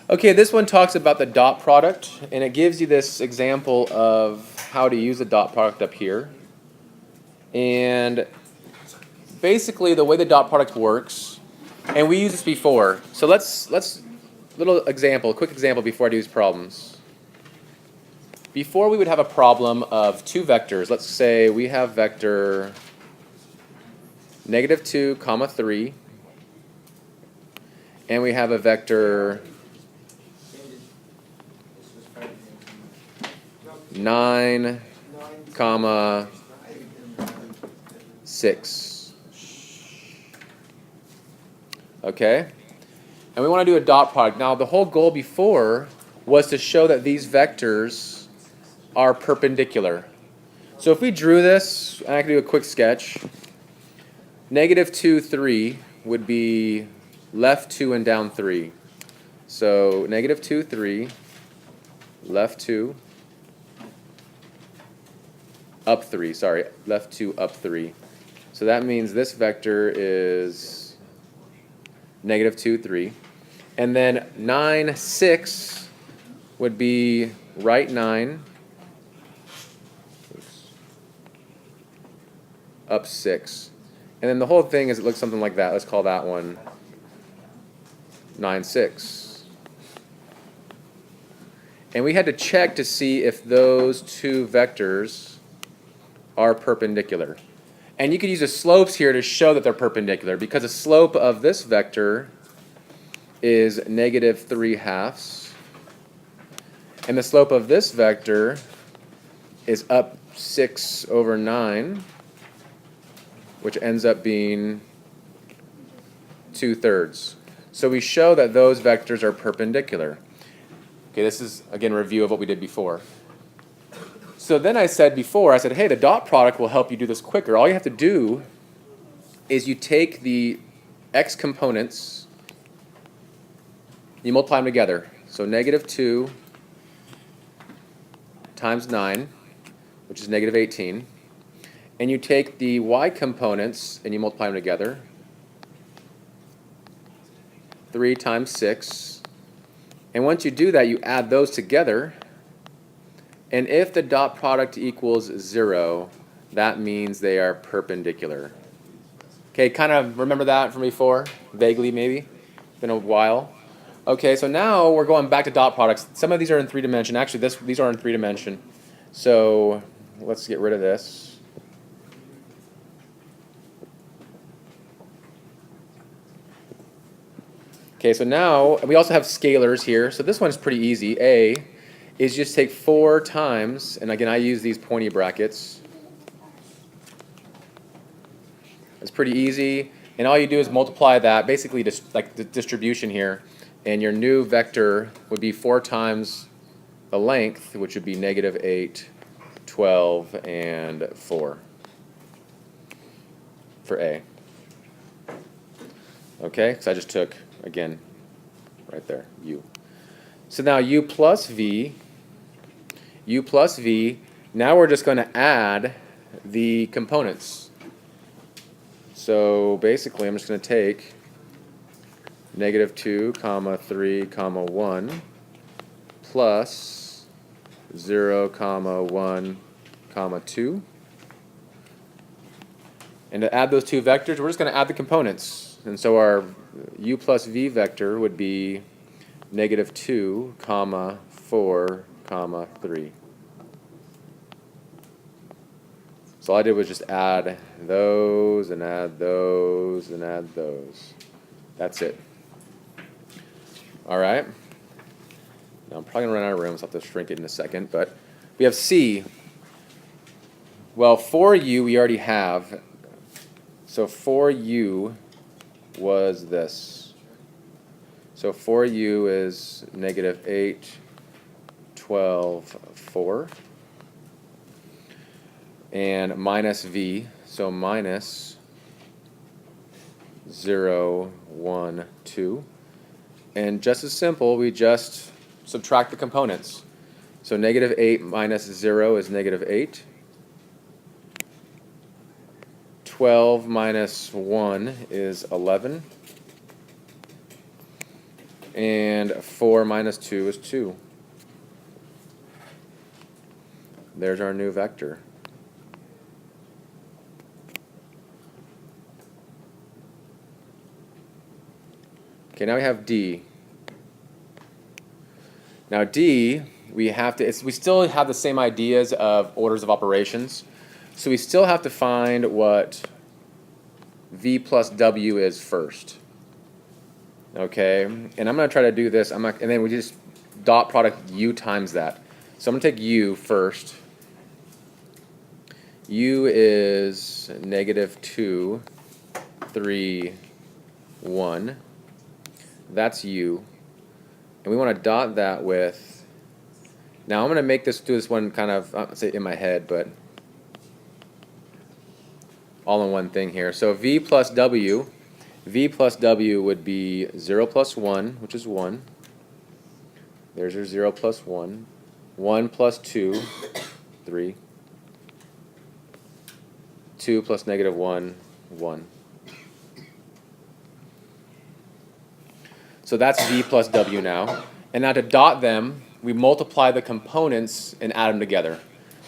Okay, this one talks about the dot product, and it gives you this example of how to use the dot product up here. And basically, the way the dot product works, and we used this before. So let's little example, quick example before I do these problems. Before we would have a problem of two vectors. Let's say we have vector -2, 3, and we have a vector 9, 6. Okay? And we want to do a dot product. Now, the whole goal before was to show that these vectors are perpendicular. So if we drew this, and I can do a quick sketch, -2, 3 would be left 2 and down 3. So -2, 3, left 2, up 3, sorry, left 2, up 3. So that means this vector is -2, 3. And then 9, 6 would be right 9, up 6. And then the whole thing is it looks something like that. Let's call that one 9, 6. And we had to check to see if those two vectors are perpendicular. And you could use the slopes here to show that they're perpendicular, because the slope of this vector is -3/2. And the slope of this vector is up 6/9, which ends up being 2/3. So we show that those vectors are perpendicular. Okay, this is, again, a review of what we did before. So then I said, hey, the dot product will help you do this quicker. All you have to do is you take the x components, you multiply them together. So -2 times 9, which is -18. And you take the y components and you multiply them together. 3 times 6. And once you do that, you add those together. And if the dot product equals 0, that means they are perpendicular. Okay, kind of remember that from before? Vaguely, maybe? Been a while. Okay, so now we're going back to dot products. Some of these are in 3 dimension. Actually, these are in 3 dimension. So let's get rid of this. Okay, so now we also have scalars here. So this one's pretty easy. A is just take 4 times, and again, I use these pointy brackets. It's pretty easy, and all you do is multiply that, basically just like the distribution here, and your new vector would be 4 times the length, which would be -8, 12, and 4 for A. Okay, so I just took, again, right there, U. So now U plus V, now we're just going to add the components. So basically I'm just going to take -2, 3, 1 plus 0, 1, 2. And to add those two vectors, we're just going to add the components. And so our U plus V vector would be -2, 4, 3. So all I did was just add those and add those and add those. That's it. All right. Now I'm probably going to run out of room, so I'll have to shrink it in a second. But we have C. Well, for U we already have. So for U was this. So for U is -8, 12, 4. And minus V, so minus 0, 1, 2. And just as simple, we just subtract the components. So -8 minus 0 is -8. 12 minus 1 is 11. And 4 minus 2 is 2. There's our new vector. Okay, now we have D. Now D, we still have the same ideas of orders of operations. So we still have to find what V plus W is first. Okay, and I'm going to try to do this. And then we just dot product U times that. So I'm going to take U first. U is negative 2, 3, 1. That's U. And we want to dot that with, now I'm going to do this one kind of, I'll say in my head, but all in one thing here. So V plus W would be 0 plus 1, which is 1. There's your 0 plus 1. 1 plus 2, 3. 2 plus negative 1, 1. So that's V plus W now. And now to dot them, we multiply the components and add them together.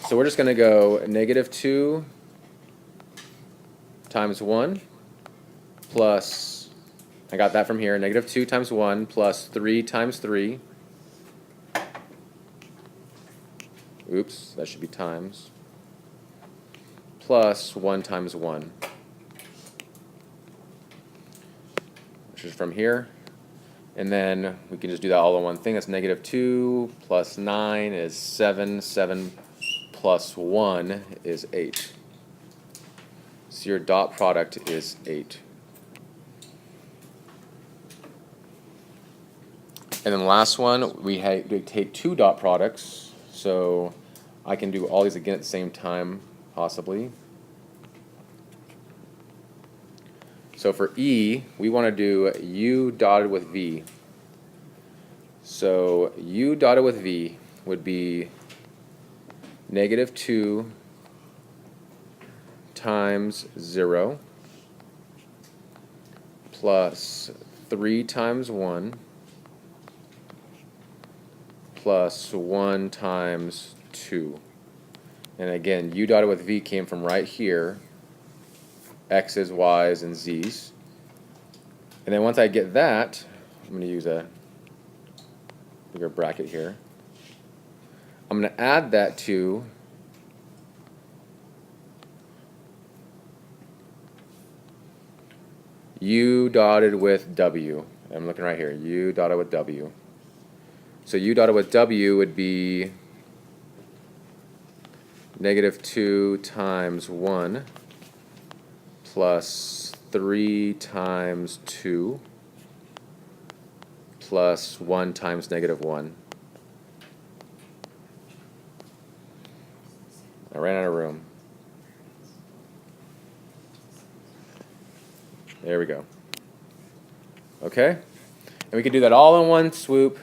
So we're just going to go negative 2 times 1 plus, I got that from here, negative 2 times 1 plus 3 times 3. Oops, that should be times. Plus 1 times 1, which is from here. And then we can just do that all in one thing. That's negative 2 plus 9 is 7. 7 plus 1 is 8. So your dot product is 8. And then the last one, we take 2 dot products. So I can do all these again at the same time, possibly. So for E, we want to do U dotted with V. So U dotted with V would be negative 2 times 0 plus 3 times 1 plus 1 times 2. And again, U dotted with V came from right here. X's, Y's, and Z's. And then once I get that, I'm going to use a bigger bracket here. I'm going to add that to U dotted with W. I'm looking right here. U dotted with W. So U dotted with W would be negative 2 times 1 plus 3 times 2 plus 1 times negative 1. I ran out of room. There we go. Okay? And we can do that all in one swoop.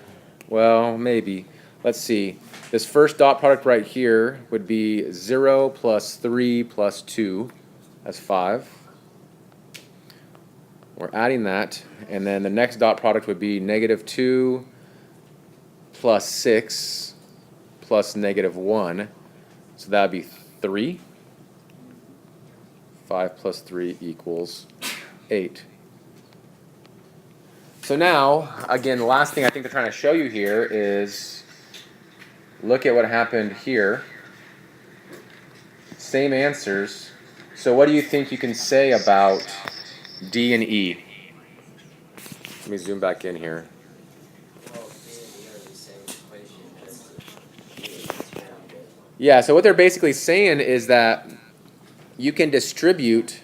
Well, maybe. Let's see. This first dot product right here would be 0 plus 3 plus 2. That's 5. We're adding that, and then the next dot product would be negative 2 plus 6 plus negative 1. So that would be 3. 5 plus 3 equals 8. So now, again, the last thing I think they're trying to show you here is look at what happened here. Same answers. So what do you think you can say about D and E? Let me zoom back in here. Yeah, so what they're basically saying is that you can distribute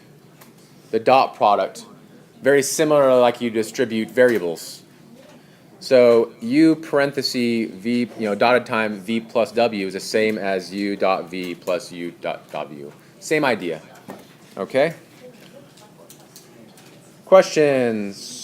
the dot product very similar like you distribute variables. So U parenthesis V, dotted time V plus W is the same as U dot V plus U dot W. Same idea. Okay? Questions?